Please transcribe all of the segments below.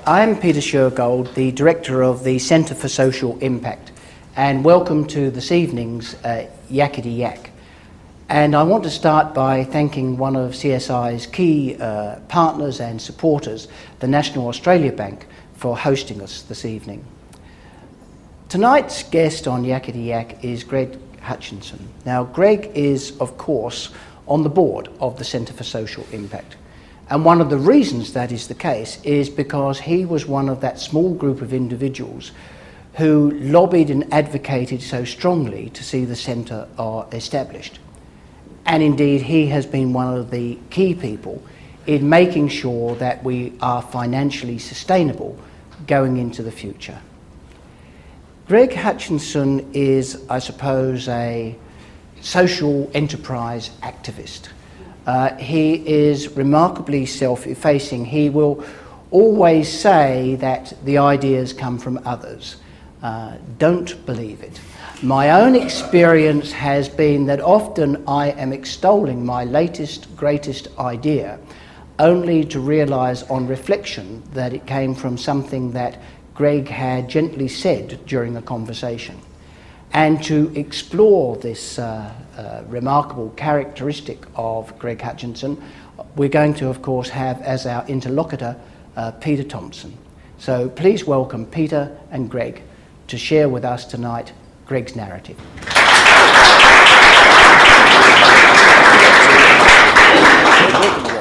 I'm Peter Shergold, the Director of the Centre for Social Impact, and welcome to this evening's Yakety Yak. And I want to start by thanking one of CSI's key partners and supporters, the National Australia Bank, for hosting us this evening. Tonight's guest on Yakety Yak is Greg Hutchinson. Now, Greg is, of course, on the board of the Centre for Social Impact. And one of the reasons that is the case is because he was one of that small group of individuals who lobbied and advocated so strongly to see the centre established. And indeed, he has been one of the key people in making sure that we are financially sustainable going into the future. Greg Hutchinson is, I suppose, a social enterprise activist. He is remarkably self-effacing. He will always say that the ideas come from others. Don't believe it. My own experience has been that often I am extolling my latest, greatest idea, only to realise on reflection that it came from something that Greg had gently said during a conversation. And to explore this remarkable characteristic of Greg Hutchinson, we're going to, of course, have as our interlocutor Peter Thompson. So please welcome Peter and Greg to share with us tonight Greg's narrative.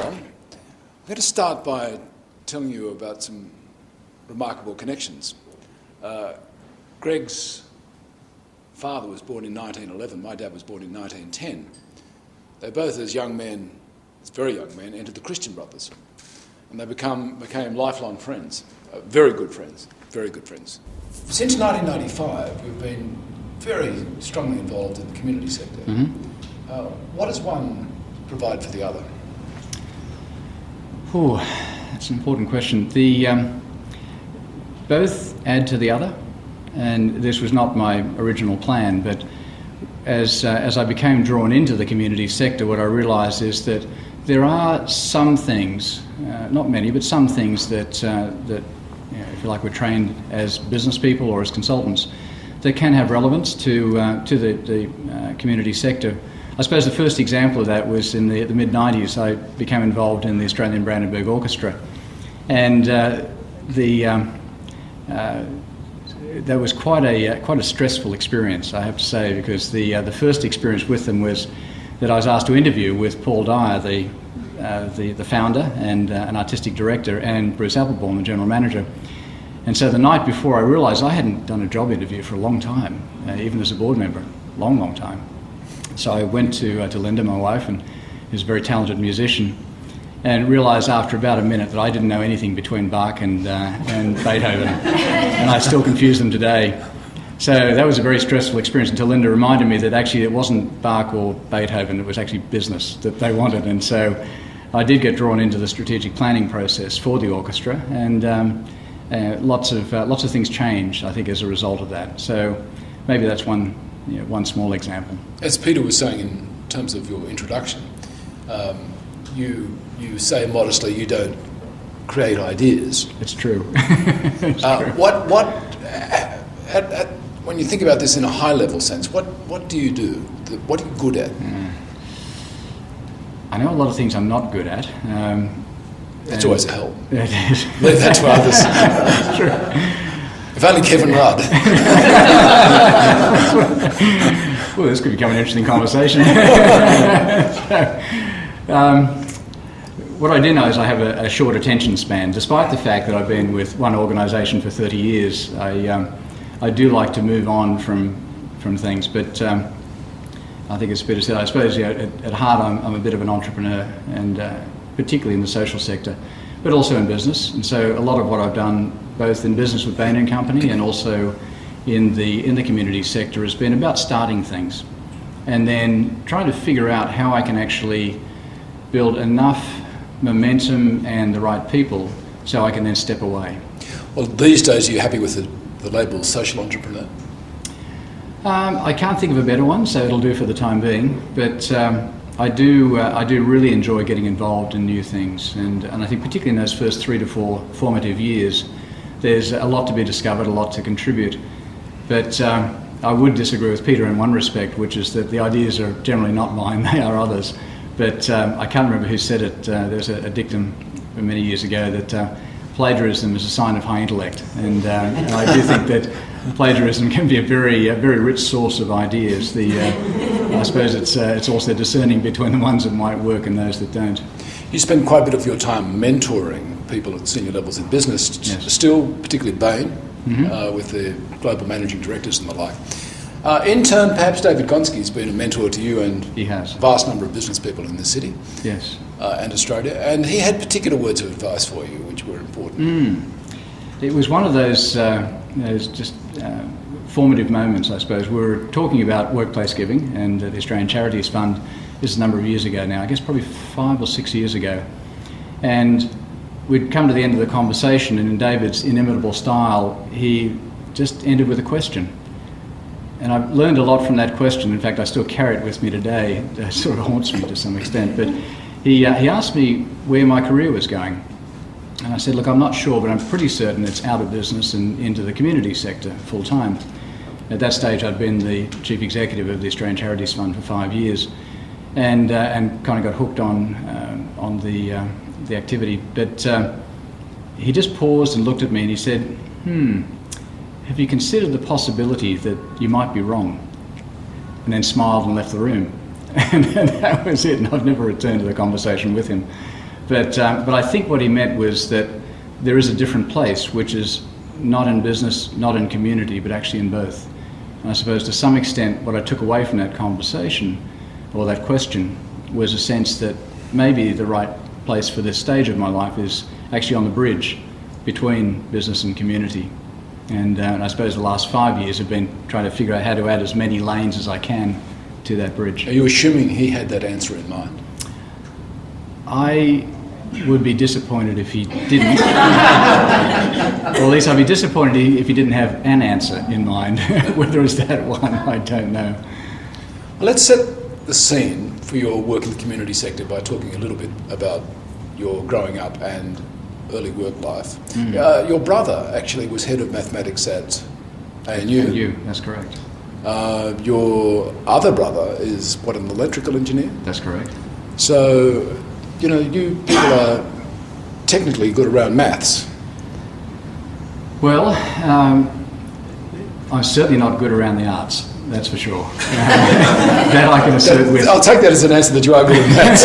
I'm going to start by telling you about some remarkable connections. Greg's father was born in 1911, my dad was born in 1910. They both, as young men, as very young men, entered the Christian Brothers. And they became lifelong friends, very good friends. Since 1995, we've been very strongly involved in the community sector. What does one provide for the other? That's an important question. Both add to the other. And this was not my original plan, but as I became drawn into the community sector, what I realised is that there are some things, not many, but some things that if you like, we're trained as business people or as consultants, that can have relevance to the community sector. I suppose the first example of that was in the mid-90s. I became involved in the Australian Brandenburg Orchestra, and that was quite a stressful experience, I have to say, because the first experience with them was that I was asked to interview with Paul Dyer, the founder and an artistic director, and Bruce Applebaum, the general manager. And so the night before, I realised I hadn't done a job interview for a long time, even as a board member, long time. So I went to Linda, my wife, and who's a very talented musician, and realised after about a minute that I didn't know anything between Bach and Beethoven, and I still confuse them today. So that was a very stressful experience until Linda reminded me that actually it wasn't Bach or Beethoven, it was actually business that they wanted. And so I did get drawn into the strategic planning process for the orchestra, and lots of things changed, I think, as a result of that. So maybe that's one small example. As Peter was saying in terms of your introduction, you say modestly you don't create ideas. It's true. When you think about this in a high-level sense, what do you do? What are you good at? I know a lot of things I'm not good at. That's always a help. It is. Leave that to others. True. If only Kevin Rudd. Well, this could become an interesting conversation. What I do know is I have a short attention span. Despite the fact that I've been with one organisation for 30 years, I do like to move on from things. But I think, as Peter said, I suppose at heart I'm a bit of an entrepreneur, and particularly in the social sector, but also in business. And so a lot of what I've done, both in business with Bain & Company and also in the community sector, has been about starting things and then trying to figure out how I can actually build enough momentum and the right people so I can then step away. Well, these days, are you happy with the label social entrepreneur? I can't think of a better one, so it'll do for the time being. But I do really enjoy getting involved in new things, and I think particularly in those first 3 to 4 formative years, there's a lot to be discovered, a lot to contribute. But I would disagree with Peter in one respect, which is that the ideas are generally not mine, they are others. But I can't remember who said it. There's a dictum from many years ago that plagiarism is a sign of high intellect, and I do think that plagiarism can be a very rich source of ideas. I suppose it's also discerning between the ones that might work and those that don't. You spend quite a bit of your time mentoring people at senior levels in business, Yes. still particularly Bain, with the global managing directors and the like. In turn, perhaps David Gonski's been a mentor to you and He has. a vast number of business people in this city Yes. and Australia, and he had particular words of advice for you which were important. It was one of those just formative moments, I suppose. We were talking about workplace giving, and the Australian Charities Fund, this is a number of years ago now, I guess probably 5 or 6 years ago. And we'd come to the end of the conversation, and in David's inimitable style, he just ended with a question. And I've learned a lot from that question. In fact, I still carry it with me today. It sort of haunts me to some extent. But he asked me where my career was going. And I said, look, I'm not sure, but I'm pretty certain it's out of business and into the community sector full time. At that stage, I'd been the chief executive of the Australian Charities Fund for 5 years, and kind of got hooked on the activity. But he just paused and looked at me and he said, have you considered the possibility that you might be wrong? And then smiled and left the room. And that was it, and I've never returned to the conversation with him. But I think what he meant was that there is a different place, which is not in business, not in community, but actually in both. And I suppose to some extent what I took away from that conversation, or that question, was a sense that maybe the right place for this stage of my life is actually on the bridge between business and community. And I suppose the last 5 years have been trying to figure out how to add as many lanes as I can to that bridge. Are you assuming he had that answer in mind? I would be disappointed if he didn't. Or at least I'd be disappointed if he didn't have an answer in mind. Whether it's that one, I don't know. Well, let's set the scene for your work in the community sector by talking a little bit about your growing up and early work life. Your brother actually was head of mathematics at ANU. That's correct. Your other brother is, what, an electrical engineer? That's correct. So, you know, you people are technically good around maths. Well, I'm certainly not good around the arts, that's for sure. That I can assert with. I'll take that as an answer that you are good at maths.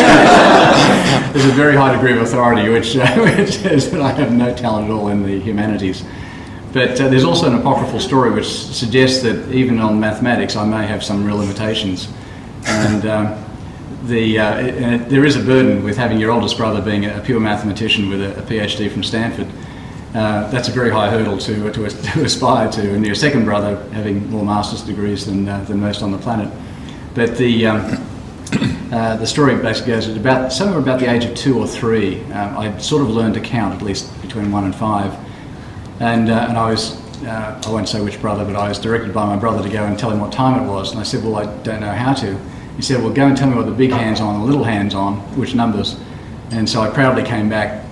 There's a very high degree of authority which says that I have no talent at all in the humanities. But there's also an apocryphal story which suggests that even on mathematics I may have some real limitations. And there is a burden with having your oldest brother being a pure mathematician with a PhD from Stanford. That's a very high hurdle to aspire to, and your second brother having more master's degrees than most on the planet. But the story basically goes at somewhere about the age of 2 or 3. I sort of learned to count, at least between 1 and 5, and I was I won't say which brother, but I was directed by my brother to go and tell him what time it was, and I said, well, I don't know how to. He said, well, go and tell me what the big hand's on, the little hand's on, which numbers. And so I proudly came back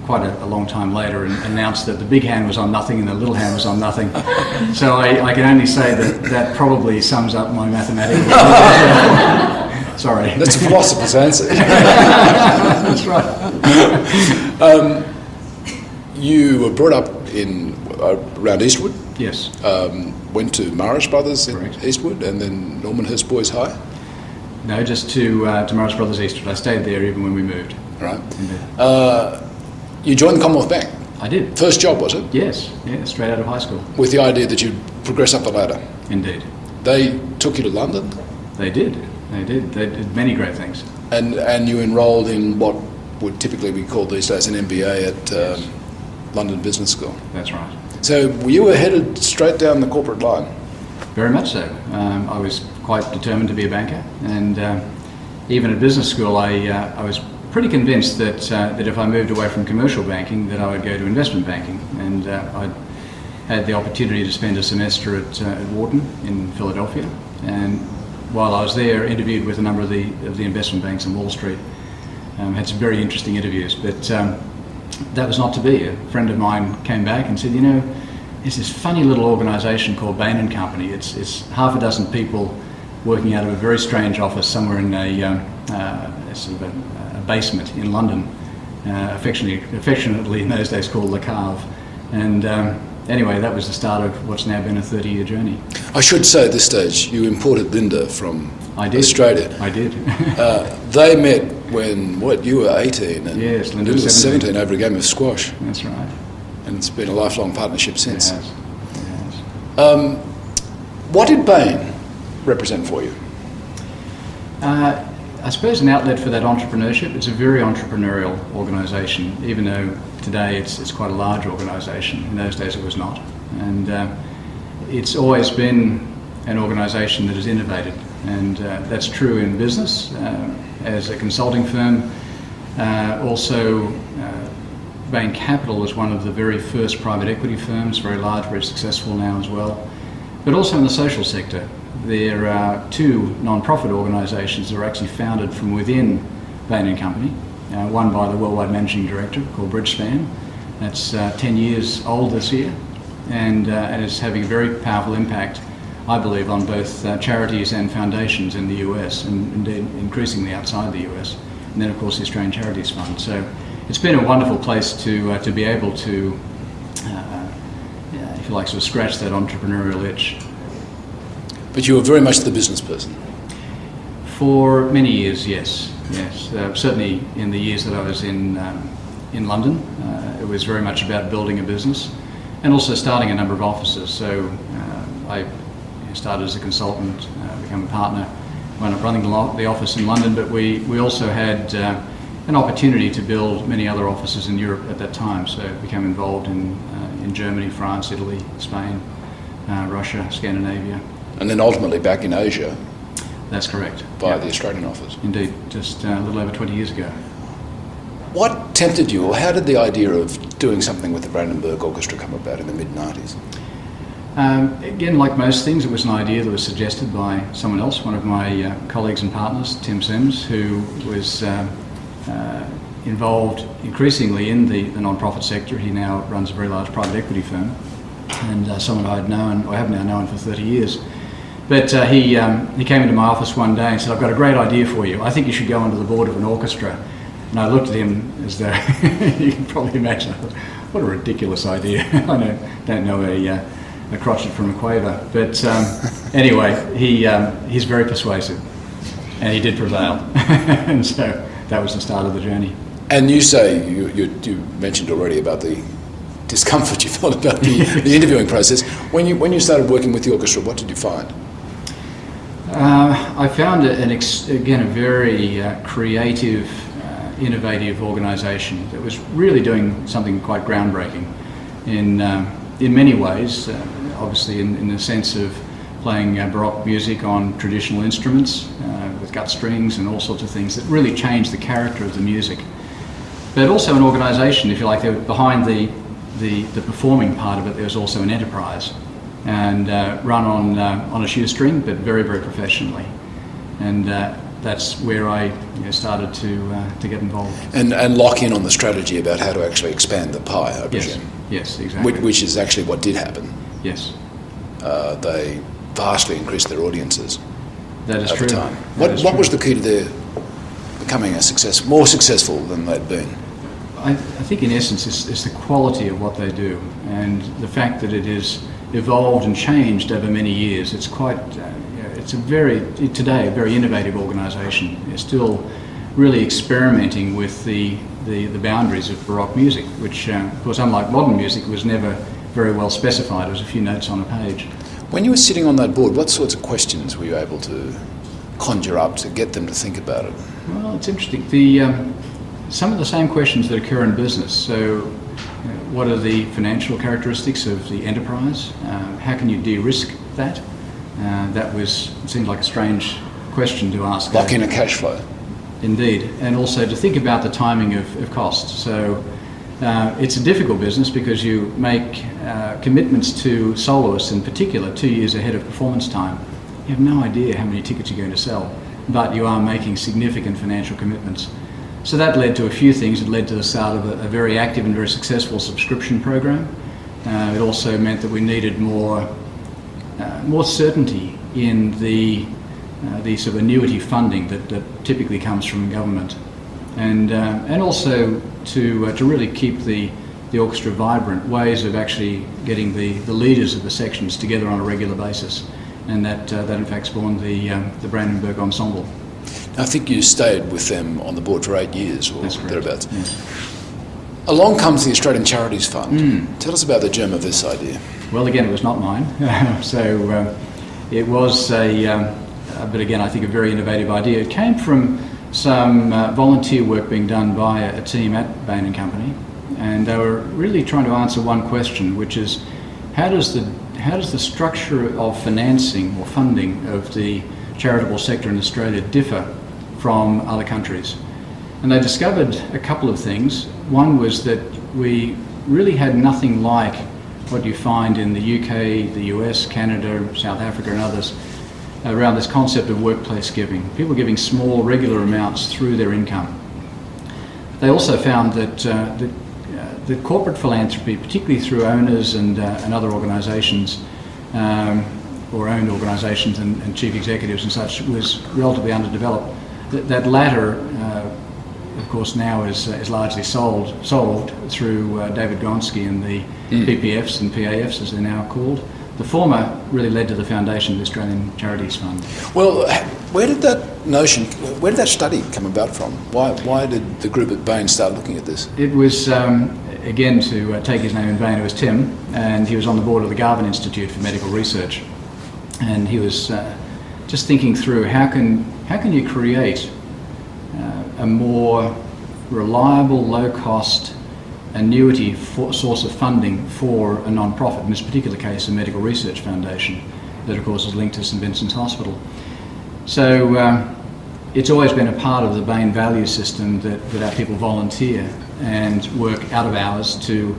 quite a long time later and announced that the big hand was on nothing and the little hand was on nothing. So I can only say that probably sums up my mathematics. Sorry. That's a philosopher's answer. That's right. You were brought up in around Eastwood. Yes. Went to Marish Brothers in Correct. Eastwood and then Norman Hurst Boys High. No, just to Marish Brothers Eastwood. I stayed there even when we moved. Right. You joined the Commonwealth Bank. I did. First job, was it? Yes, straight out of high school. With the idea that you'd progress up the ladder. Indeed. They took you to London. They did. They did many great things. And you enrolled in what would typically be called these days an MBA at London Business School. That's right. So you were headed straight down the corporate line. Very much so. I was quite determined to be a banker, and even at business school I was pretty convinced that if I moved away from commercial banking that I would go to investment banking, and I had the opportunity to spend a semester at Wharton in Philadelphia, and while I was there, interviewed with a number of the investment banks on Wall Street. Had some very interesting interviews, but that was not to be. A friend of mine came back and said, you know, there's this funny little organisation called Bain & Company. It's half a dozen people working out of a very strange office somewhere in a sort of a basement in London, affectionately in those days called Le Cave. And anyway, that was the start of what's now been a 30-year journey. I should say at this stage, you imported Linda from Australia. I did. They met when, you were 18 and yes, Linda was 17 over a game of squash. That's right. And it's been a lifelong partnership since. It has. What did Bain represent for you? I suppose an outlet for that entrepreneurship. It's a very entrepreneurial organisation, even though today it's quite a large organisation. In those days it was not. And it's always been an organisation that has innovated, and that's true in business. As a consulting firm, also Bain Capital was one of the very first private equity firms, very large, very successful now as well. But also in the social sector. There are two non-profit organisations that are actually founded from within Bain & Company, one by the worldwide managing director called Bridgespan. That's 10 years old this year, and is having a very powerful impact, I believe, on both charities and foundations in the US, and indeed increasingly outside the US. And then of course the Australian Charities Fund. So it's been a wonderful place to be able to, if you like, sort of scratch that entrepreneurial itch. But you were very much the business person. For many years, yes. Certainly in the years that I was in London, it was very much about building a business and also starting a number of offices. So I started as a consultant, became a partner, wound up running the office in London, but we also had an opportunity to build many other offices in Europe at that time. So I became involved in Germany, France, Italy, Spain, Russia, Scandinavia. And then ultimately back in Asia. That's correct. By the Australian office. Indeed, just a little over 20 years ago. What tempted you, or how did the idea of doing something with the Brandenburg Orchestra come about in the mid-90s? Again, like most things, it was an idea that was suggested by someone else, one of my colleagues and partners, Tim Sims, who was involved increasingly in the non-profit sector. He now runs a very large private equity firm, and someone I had known, or have now known for 30 years. But he came into my office one day and said, I've got a great idea for you. I think you should go onto the board of an orchestra. And I looked at him as though, you can probably imagine, what a ridiculous idea. I don't know a crotchet from a quaver. But anyway, he's very persuasive, and he did prevail. And so that was the start of the journey. And you say, you mentioned already about the discomfort you felt about the interviewing process. When you started working with the orchestra, what did you find? I found it, again, a very creative, innovative organisation that was really doing something quite groundbreaking in many ways. Obviously, in the sense of playing Baroque music on traditional instruments with gut strings and all sorts of things that really changed the character of the music. But also an organisation, if you like, behind the performing part of it, there was also an enterprise, and run on a shoestring, but very, very professionally. And that's where I started to get involved. And lock in on the strategy about how to actually expand the pie, I presume. Yes, exactly. Which is actually what did happen. Yes. They vastly increased their audiences. That is over true. time. What was the key to their becoming more successful than they'd been? I think in essence it's the quality of what they do, and the fact that it has evolved and changed over many years. It's quite, it's today a very innovative organisation. It's still really experimenting with the boundaries of Baroque music, which of course, unlike modern music, was never very well specified. It was a few notes on a page. When you were sitting on that board, what sorts of questions were you able to conjure up to get them to think about it? Well, it's interesting. Some of the same questions that occur in business. So, what are the financial characteristics of the enterprise? How can you de-risk that? It seemed like a strange question to ask. Lock in a cash flow. Indeed, and also to think about the timing of costs. So, it's a difficult business because you make commitments to soloists in particular 2 years ahead of performance time. you have no idea how many tickets you're going to sell, but you are making significant financial commitments. So that led to a few things. It led to the start of a very active and very successful subscription program. It also meant that we needed more certainty in the sort of annuity funding that typically comes from government, and also to really keep the orchestra vibrant, ways of actually getting the leaders of the sections together on a regular basis, and that in fact spawned the Brandenburg Ensemble. I think you stayed with them on the board for 8 years or That's correct. thereabouts. Yes. Along comes the Australian Charities Fund. Tell us about the germ of this idea. Well, again, it was not mine. So it was but again, I think a very innovative idea. It came from some volunteer work being done by a team at Bain & Company, and they were really trying to answer one question, which is how does the structure of financing or funding of the charitable sector in Australia differ from other countries? And they discovered a couple of things. One was that we really had nothing like what you find in the UK, the US, Canada, South Africa and others around this concept of workplace giving. People giving small, regular amounts through their income. They also found that the corporate philanthropy, particularly through owners and other organisations, or owned organisations and chief executives and such, was relatively underdeveloped. That latter, of course, now is largely solved through David Gonski and the PPFs and PAFs, as they're now called. The former really led to the foundation of the Australian Charities Fund. Well, where did that study come about from? Why did the group at Bain start looking at this? It was, again, to take his name in vain, it was Tim, and he was on the board of the Garvan Institute for Medical Research. And he was just thinking through how can you create a more reliable, low-cost annuity source of funding for a non-profit, in this particular case a medical research foundation that of course is linked to St Vincent's Hospital. So it's always been a part of the Bain value system that our people volunteer and work out of hours to,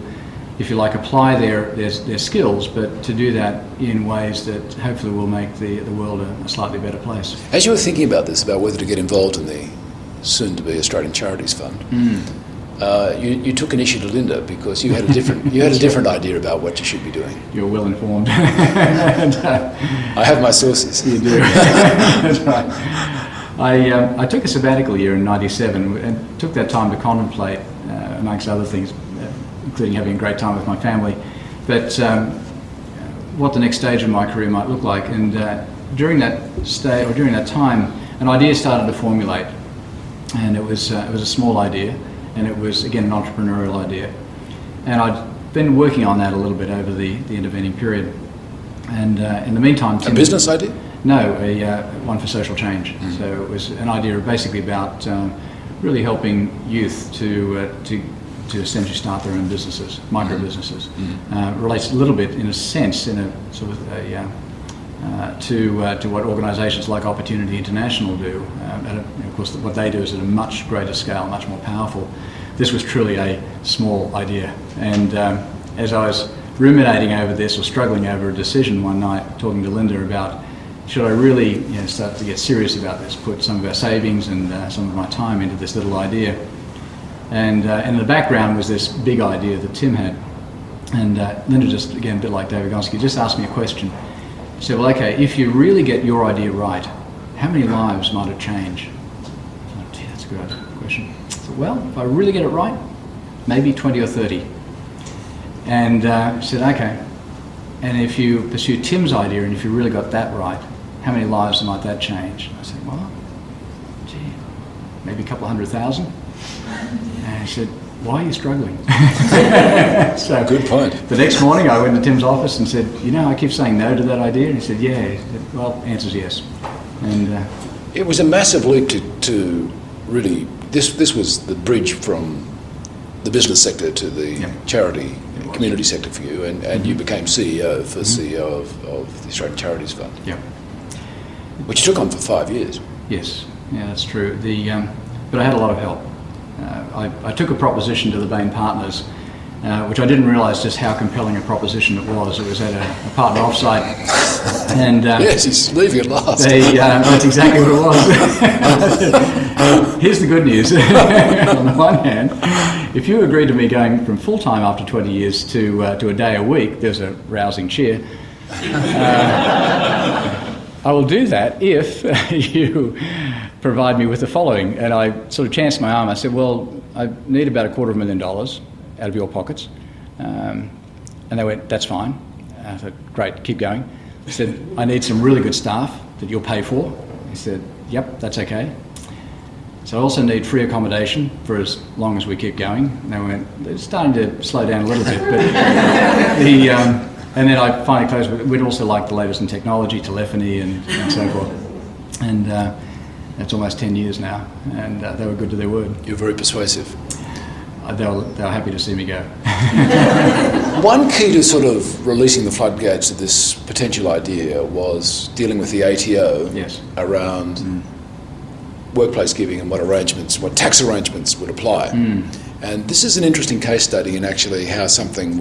if you like, apply their skills, but to do that in ways that hopefully will make the world a slightly better place. As you were thinking about this, about whether to get involved in the soon-to-be Australian Charities Fund, you took an issue to Linda because you had a different idea about what you should be doing. You're well informed. I have my sources. You do. That's right. I took a sabbatical year in '97 and took that time to contemplate, amongst other things, including having a great time with my family, but what the next stage of my career might look like. And during that time, an idea started to formulate, and it was a small idea, and it was again an entrepreneurial idea. And I'd been working on that a little bit over the intervening period. And in the meantime, a business idea? No, one for social change. So it was an idea basically about really helping youth to essentially start their own businesses, micro businesses. Relates a little bit, in a sense, in a sort of to what organisations like Opportunity International do. And of course, what they do is at a much greater scale, much more powerful. This was truly a small idea, and as I was ruminating over this or struggling over a decision one night, talking to Linda about should I really start to get serious about this, put some of our savings and some of my time into this little idea. And in the background was this big idea that Tim had. And Linda, just again, a bit like David Gonski, just asked me a question. She said, well, okay, if you really get your idea right, how many lives might it change? I thought, gee, that's a good question. I said, well, if I really get it right, maybe 20 or 30. And she said, okay. And if you pursue Tim's idea and if you really got that right, how many lives might that change? I said, well, gee, maybe a couple 100,000. And she said, why are you struggling? So good point. The next morning I went to Tim's office and said, I keep saying no to that idea. And he said, yeah. He said, well, answer's yes. And it was a massive leap to really, this was the bridge from the business sector to the charity community sector for you, and you became CEO, first CEO of the Australian Charities Fund. Yeah. Which you took on for 5 years. Yes, yeah, that's true. But I had a lot of help. I took a proposition to the Bain partners, which I didn't realise just how compelling a proposition it was. It was at a partner offsite, And yes, he's leaving at last. That's exactly what it was. Here's the good news. On the one hand, if you agreed to me going from full-time after 20 years to a day a week, there's a rousing cheer. I will do that if you provide me with the following. And I sort of chanced my arm. I said, well, I need about $250,000 out of your pockets. And they went, that's fine. I said, great, keep going. I said, I need some really good staff that you'll pay for. He said, yep, that's okay. So I also need free accommodation for as long as we keep going. And they went, it's starting to slow down a little bit. But and then I finally closed with, we'd also like the latest in technology, telephony and so forth. And that's almost 10 years now. And they were good to their word. You're very persuasive. They were happy to see me go. One key to sort of releasing the floodgates of this potential idea was dealing with the ATO around workplace giving and what tax arrangements would apply. And this is an interesting case study in actually how something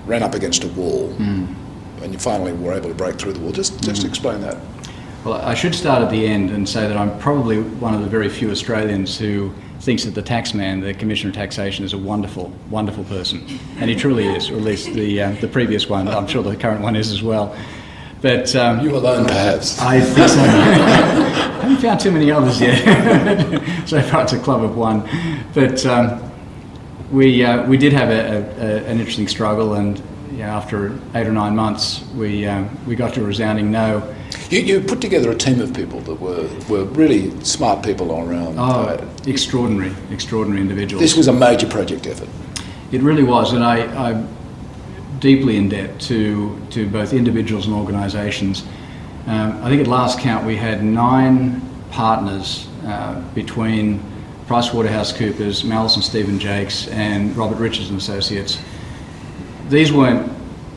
ran up against a wall and you finally were able to break through the wall. Just explain that. Well, I should start at the end and say that I'm probably one of the very few Australians who thinks that the taxman, the Commissioner of Taxation, is a wonderful, wonderful person. And he truly is, or at least the previous one. I'm sure the current one is as well. But you alone, perhaps. I think so. I haven't found too many others yet. So far it's a club of one. But we did have an interesting struggle, and after 8 or 9 months, we got to a resounding no. You put together a team of people that were really smart people all around. Extraordinary individuals. This was a major project effort. It really was, and I'm deeply in debt to both individuals and organisations. I think at last count we had 9 partners between PricewaterhouseCoopers, Mallison Stephen Jakes and Robert Richards and Associates. These weren't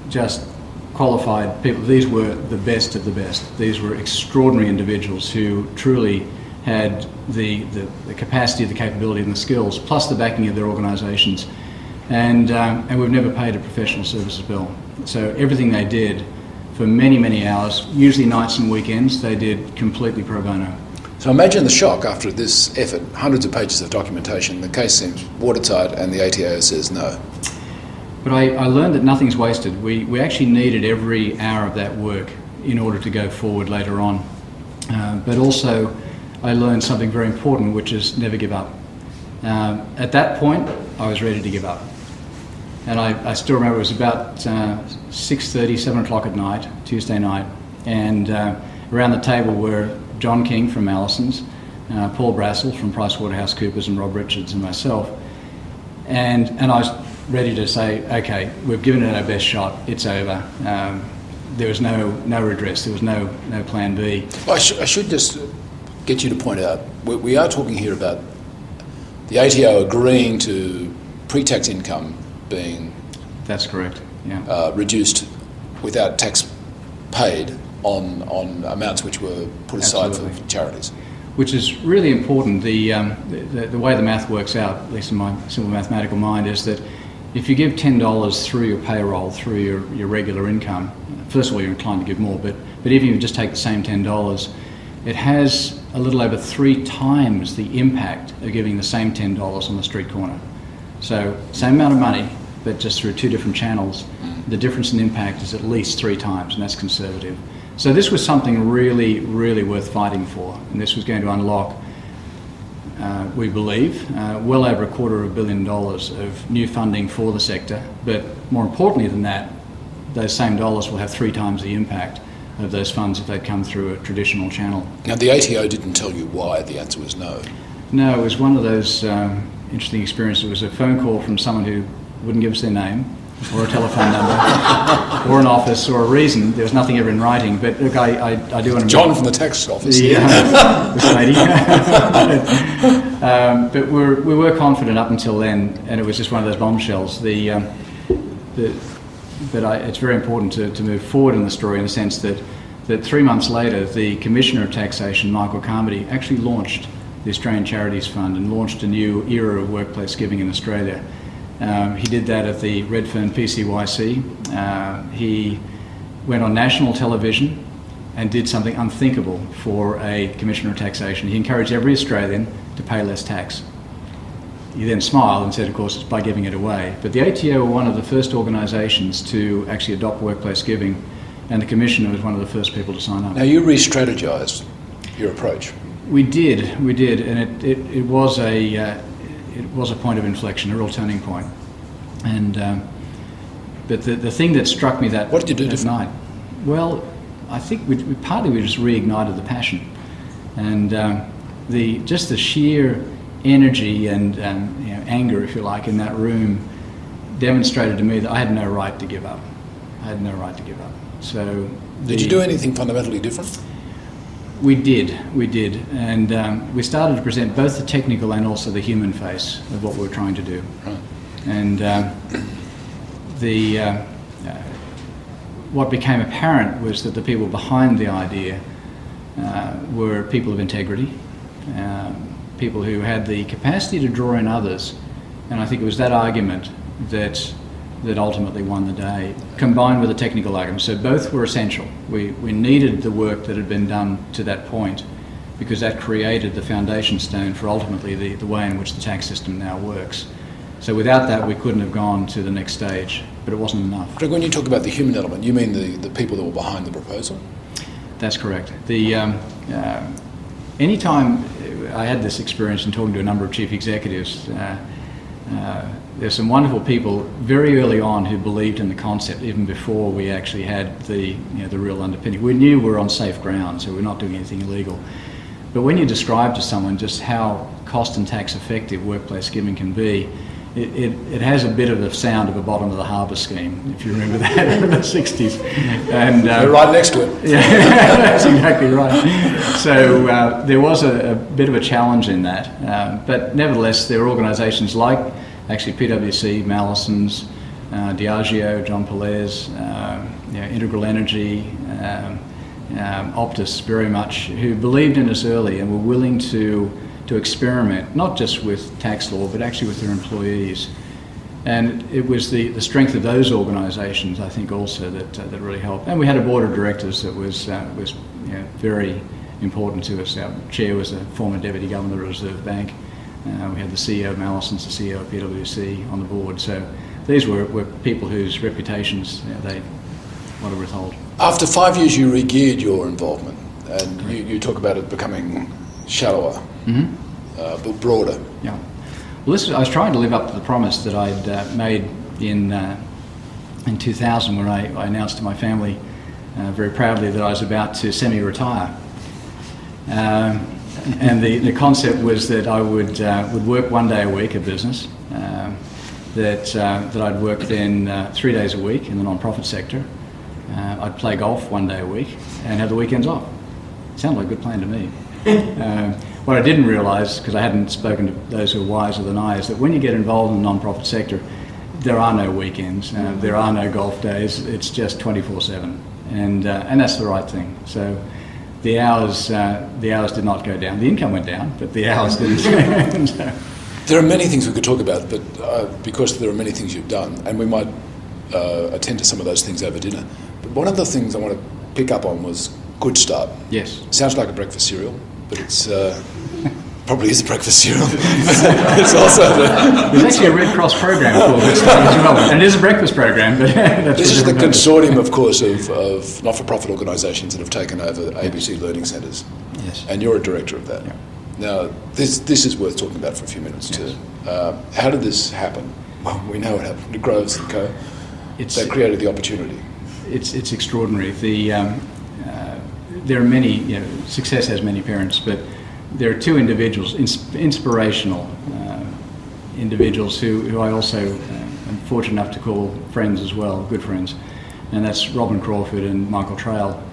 just qualified people, these were the best of the best. These were extraordinary individuals who truly had the capacity, the capability and the skills, plus the backing of their organisations. And we've never paid a professional services bill. So everything they did for many, many hours, usually nights and weekends, they did completely pro bono. So imagine the shock after this effort, hundreds of pages of documentation, the case seems watertight and the ATO says no. But I learned that nothing's wasted. We actually needed every hour of that work in order to go forward later on. But also I learned something very important, which is never give up. At that point, I was ready to give up. And I still remember it was about 6:30, 7 o'clock at night, Tuesday night, and around the table were John King from Mallison's, Paul Brassel from PricewaterhouseCoopers and Rob Richards and myself. And I was ready to say, okay, we've given it our best shot, it's over. There was no redress, there was no plan B. I should just get you to point out, we are talking here about the ATO agreeing to pre-tax income being... That's correct, yeah. Reduced without tax paid on amounts which were put aside for charities. Which is really important. The way the math works out, at least in my simple mathematical mind, is that if you give $10 through your payroll, through your regular income, first of all you're inclined to give more, but if you just take the same $10, it has a little over 3 times the impact of giving the same $10 on the street corner. So same amount of money, but just through 2 different channels, the difference in impact is at least 3 times, and that's conservative. So this was something really, really worth fighting for, and this was going to unlock, we believe, well over $250 million of new funding for the sector, but more importantly than that, those same dollars will have 3 times the impact of those funds if they'd come through a traditional channel. Now the ATO didn't tell you why the answer was no. No, it was one of those interesting experiences. It was a phone call from someone who wouldn't give us their name, or a telephone number, or an office, or a reason. There was nothing ever in writing, but look, I do want to... John from the tax office. This lady. But we were confident up until then, and it was just one of those bombshells. It's very important to move forward in the story in the sense that 3 months later, the Commissioner of Taxation, Michael Carmody, actually launched the Australian Charities Fund and launched a new era of workplace giving in Australia. He did that at the Redfern PCYC. He went on national television and did something unthinkable for a Commissioner of Taxation. He encouraged every Australian to pay less tax. He then smiled and said, of course, it's by giving it away. But the ATO were one of the first organisations to actually adopt workplace giving, and the Commissioner was one of the first people to sign up. Now, you re-strategised your approach. We did, and it was a point of inflection, a real turning point. And but the thing that struck me that what did you do different? Night, well, I think we just reignited the passion, and just the sheer energy and anger, if you like, in that room demonstrated to me that I had no right to give up. So did you do anything fundamentally different? We did, and we started to present both the technical and also the human face of what we were trying to do. Right. And what became apparent was that the people behind the idea were people of integrity, people who had the capacity to draw in others, and I think it was that argument that ultimately won the day, combined with a technical argument. So both were essential. We needed the work that had been done to that point, because that created the foundation stone for ultimately the way in which the tax system now works. So without that, we couldn't have gone to the next stage, but it wasn't enough. Greg, when you talk about the human element, you mean the people that were behind the proposal? That's correct. Anytime I had this experience in talking to a number of chief executives, there's some wonderful people very early on who believed in the concept even before we actually had the real underpinning. We knew we were on safe ground, so we're not doing anything illegal. But when you describe to someone just how cost and tax effective workplace giving can be, it has a bit of the sound of a bottom of the harbour scheme, if you remember that in the 60s. And we're right next to it. Yeah, that's exactly right. So there was a bit of a challenge in that, but nevertheless there were organisations like actually PwC, Mallisons, Diageo, John Pelez, Integral Energy, Optus very much, who believed in us early and were willing to experiment, not just with tax law, but actually with their employees. And it was the strength of those organisations, I think, also that really helped. And we had a board of directors that was very important to us. Our chair was a former deputy governor of the Reserve Bank. We had the CEO of Mallisons, the CEO of PwC on the board. So these were people whose reputations they want to withhold. After 5 years, you re-geared your involvement, and you talk about it becoming shallower, but broader. Yeah. Well, I was trying to live up to the promise that I'd made in 2000 when I announced to my family very proudly that I was about to semi-retire. And the concept was that I would work 1 day a week at business, that I'd work then 3 days a week in the non-profit sector. I'd play golf 1 day a week and have the weekends off. Sounded like a good plan to me. What I didn't realise, because I hadn't spoken to those who are wiser than I, is that when you get involved in the non-profit sector, there are no weekends, there are no golf days. It's just 24/7, and that's the right thing. So the hours did not go down. The income went down, but the hours didn't. So. There are many things we could talk about, but because there are many things you've done, and we might attend to some of those things over dinner. But one of the things I want to pick up on was Good Start. Yes. Sounds like a breakfast cereal, but it's probably is a breakfast cereal. It's also there's actually a Red Cross program called Good Start as well, and it is a breakfast program. But this is the consortium, of course, of not-for-profit organisations that have taken over ABC Learning Centres. Yes. And you're a director of that. Yeah. Now, this is worth talking about for a few minutes too. How did this happen? Well, we know it happened to Groves and Co. They created the opportunity. It's extraordinary. There are many, success has many parents, but there are two individuals, inspirational individuals who I also am fortunate enough to call friends as well, good friends, and that's Robin Crawford and Michael Trail.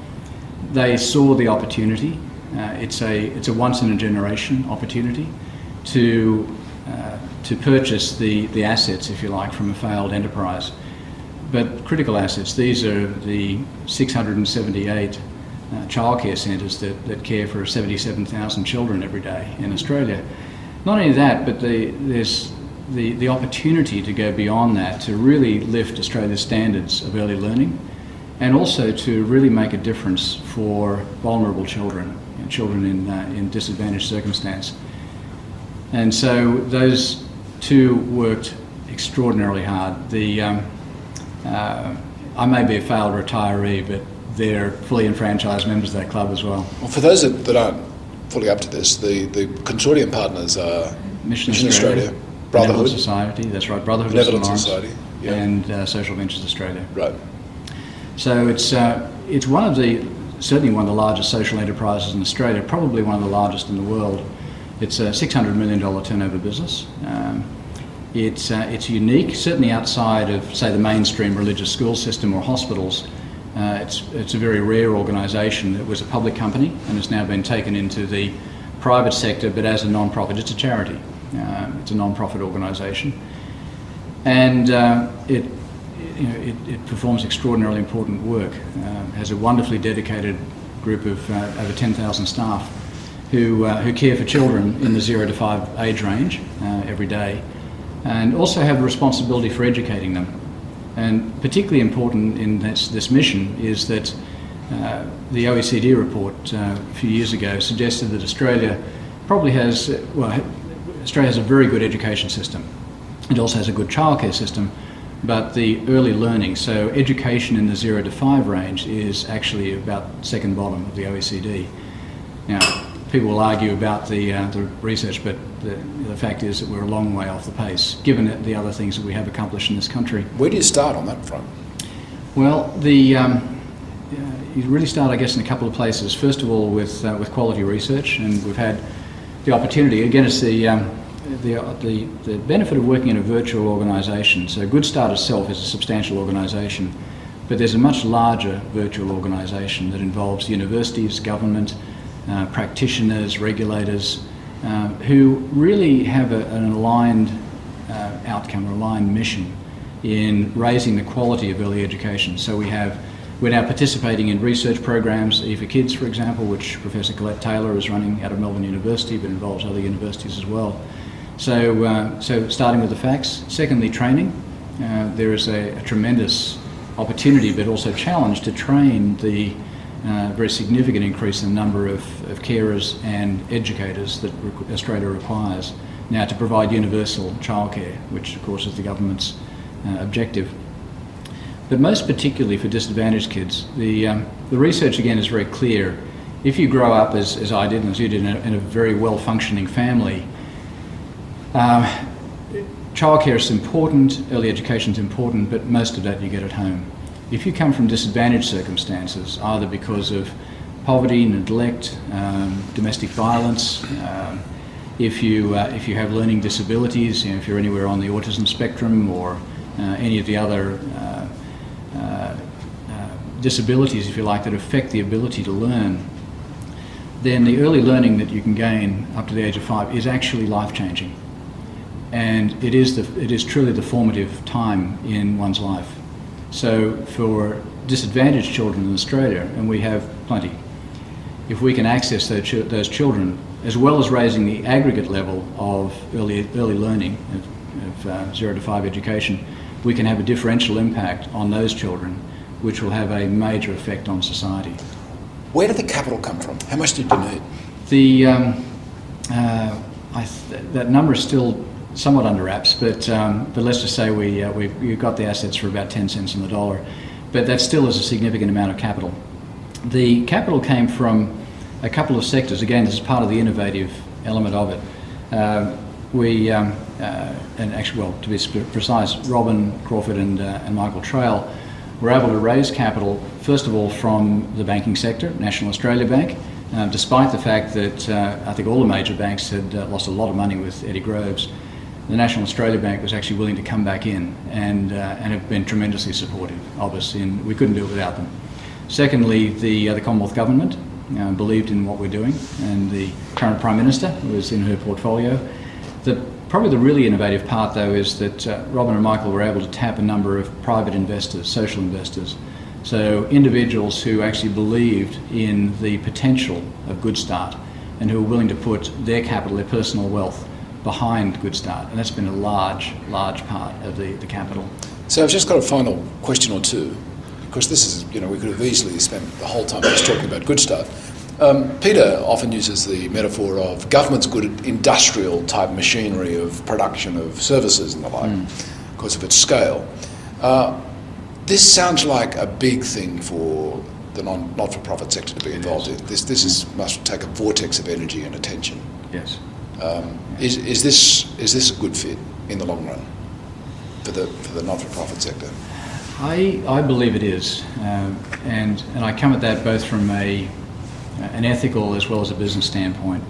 They saw the opportunity. It's a once in a generation opportunity to purchase the assets, if you like, from a failed enterprise. But critical assets, these are the 678 childcare centres that care for 77,000 children every day in Australia. Not only that, but there's the opportunity to go beyond that, to really lift Australia's standards of early learning and also to really make a difference for vulnerable children, children in disadvantaged circumstance. And so those two worked extraordinarily hard. I may be a failed retiree, but they're fully enfranchised members of that club as well. Well, for those that aren't fully up to this, the consortium partners are Mission Australia, Brotherhood Benevolent Society, that's right, Brotherhood of Benevolent St Lawrence, Society, yeah. and Social Ventures Australia. Right. So it's certainly one of the largest social enterprises in Australia, probably one of the largest in the world. It's a $600 million turnover business. It's unique, certainly outside of, say, the mainstream religious school system or hospitals. It's a very rare organisation. It was a public company and has now been taken into the private sector, but as a non-profit. It's a charity. It's a non-profit organisation, and it performs extraordinarily important work. Has a wonderfully dedicated group of over 10,000 staff who care for children in the 0 to 5 age range every day, and also have a responsibility for educating them. And particularly important in this mission is that the OECD report a few years ago suggested that Australia probably has, Australia has a very good education system. It also has a good childcare system, but the early learning, so education in the 0 to 5 range, is actually about second bottom of the OECD. Now, people will argue about the research, but the fact is that we're a long way off the pace, given the other things that we have accomplished in this country. Where do you start on that front? Well, you really start, I guess, in a couple of places. First of all, with quality research, and we've had the opportunity. Again, it's the benefit of working in a virtual organisation. So Good Start itself is a substantial organisation, but there's a much larger virtual organisation that involves universities, government, practitioners, regulators, who really have an aligned outcome, or aligned mission in raising the quality of early education. So we're now participating in research programs, E4Kids, for example, which Professor Colette Taylor is running out of Melbourne University, but involves other universities as well. So starting with the facts. Secondly, training. There is a tremendous opportunity, but also challenge, to train the very significant increase in the number of carers and educators that Australia requires now to provide universal childcare, which of course is the government's objective. But most particularly for disadvantaged kids, the research again is very clear. If you grow up as I did and as you did in a very well-functioning family, childcare is important, early education is important, but most of that you get at home. If you come from disadvantaged circumstances, either because of poverty, neglect, domestic violence, if you have learning disabilities, if you're anywhere on the autism spectrum or any of the other disabilities, if you like, that affect the ability to learn, then the early learning that you can gain up to the age of 5 is actually life-changing. And it is truly the formative time in one's life. So for disadvantaged children in Australia, and we have plenty, if we can access those children, as well as raising the aggregate level of early learning, of 0 to 5 education, we can have a differential impact on those children, which will have a major effect on society. Where did the capital come from? How much did you need? That number is still somewhat under wraps, but let's just say we got the assets for about 10 cents on the dollar, but that still is a significant amount of capital. The capital came from a couple of sectors. Again, this is part of the innovative element of it. And actually, well, to be precise, Robin Crawford and Michael Trail were able to raise capital, first of all, from the banking sector, National Australia Bank, despite the fact that I think all the major banks had lost a lot of money with Eddie Groves. The National Australia Bank was actually willing to come back in and have been tremendously supportive of us, and we couldn't do it without them. Secondly, the Commonwealth Government believed in what we're doing, and the current Prime Minister was in her portfolio. Probably the really innovative part, though, is that Robin and Michael were able to tap a number of private investors, social investors, so individuals who actually believed in the potential of Good Start and who were willing to put their capital, their personal wealth, behind Good Start, and that's been a large part of the capital. So I've just got a final question or two. Of course, this is, we could have easily spent the whole time just talking about good stuff. Peter often uses the metaphor of government's good at industrial type machinery of production of services and the like, because of its scale. This sounds like a big thing for the not-for-profit sector to be involved in. This must take a vortex of energy and attention. Yes. Is this a good fit in the long run for the not-for-profit sector? I believe it is, and I come at that both from an ethical as well as a business standpoint.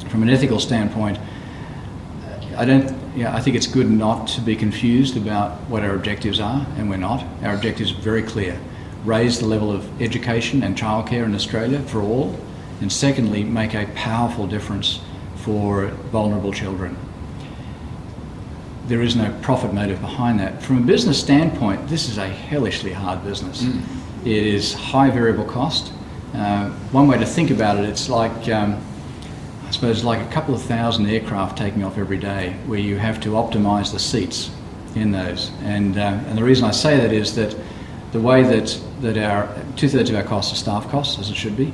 From an ethical standpoint, I think it's good not to be confused about what our objectives are, and we're not. Our objectives are very clear. Raise the level of education and childcare in Australia for all, and secondly, make a powerful difference for vulnerable children. There is no profit motive behind that. From a business standpoint, this is a hellishly hard business. It is high variable cost. One way to think about it, it's like, I suppose, like a couple of thousand aircraft taking off every day, where you have to optimise the seats in those. And the reason I say that is that the way that our 2/3 of our costs are staff costs, as it should be,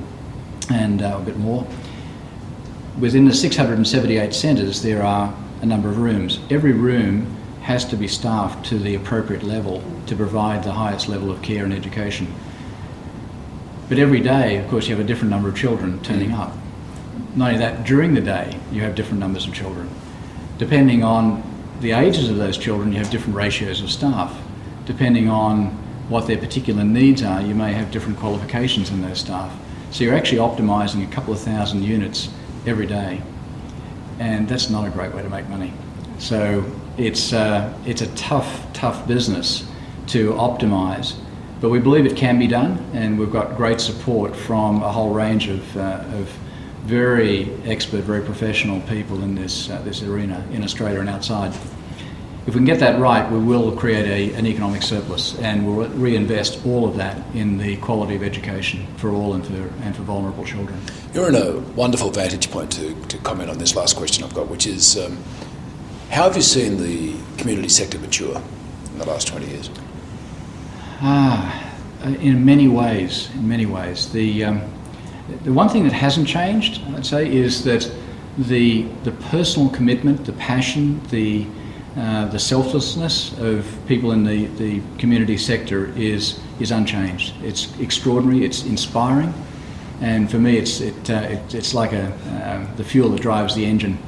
and a bit more. Within the 678 centres, there are a number of rooms. Every room has to be staffed to the appropriate level to provide the highest level of care and education. But every day, of course, you have a different number of children turning up. Not only that, during the day, you have different numbers of children. Depending on the ages of those children, you have different ratios of staff. Depending on what their particular needs are, you may have different qualifications in those staff. So you're actually optimising a couple of thousand units every day. And that's not a great way to make money. So it's a tough business to optimise, but we believe it can be done, and we've got great support from a whole range of very expert, very professional people in this arena in Australia and outside. If we can get that right, we will create an economic surplus, and we'll reinvest all of that in the quality of education for all and for vulnerable children. You're in a wonderful vantage point to comment on this last question I've got, which is how have you seen the community sector mature in the last 20 years? In many ways. The one thing that hasn't changed, I'd say, is that the personal commitment, the passion, the selflessness of people in the community sector is unchanged. It's extraordinary. It's inspiring, and for me, it's like the fuel that drives the engine.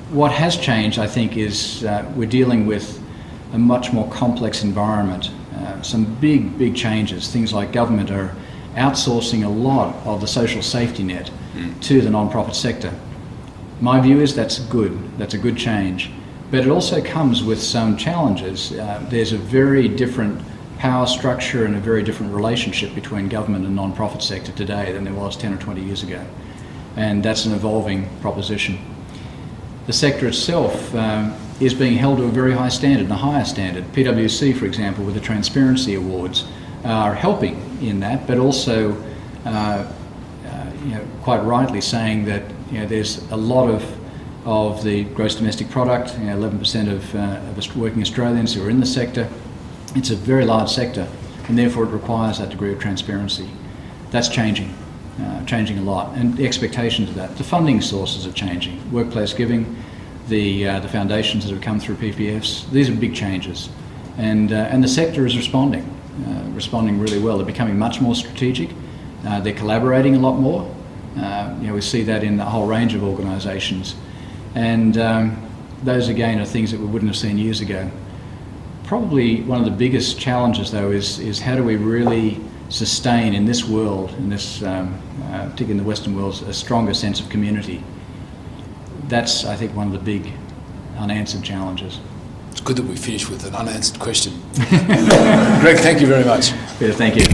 What has changed, I think, is we're dealing with a much more complex environment. Some big changes. Things like government are outsourcing a lot of the social safety net to the non-profit sector. My view is that's good. That's a good change. But it also comes with some challenges. There's a very different power structure and a very different relationship between government and non-profit sector today than there was 10 or 20 years ago. And that's an evolving proposition. The sector itself is being held to a very high standard, and a higher standard. PwC, for example, with the Transparency Awards, are helping in that, but also quite rightly saying that there's a lot of the gross domestic product, 11% of working Australians who are in the sector. It's a very large sector, and therefore it requires that degree of transparency. That's changing a lot, and the expectations of that. The funding sources are changing. Workplace giving, the foundations that have come through PPFs, these are big changes, and the sector is responding really well. They're becoming much more strategic. They're collaborating a lot more. We see that in a whole range of organisations. And those, again, are things that we wouldn't have seen years ago. Probably one of the biggest challenges, though, is how do we really sustain in this world, particularly in the Western world, a stronger sense of community. That's, I think, one of the big unanswered challenges. It's good that we finished with an unanswered question. Greg, thank you very much. Peter, thank you.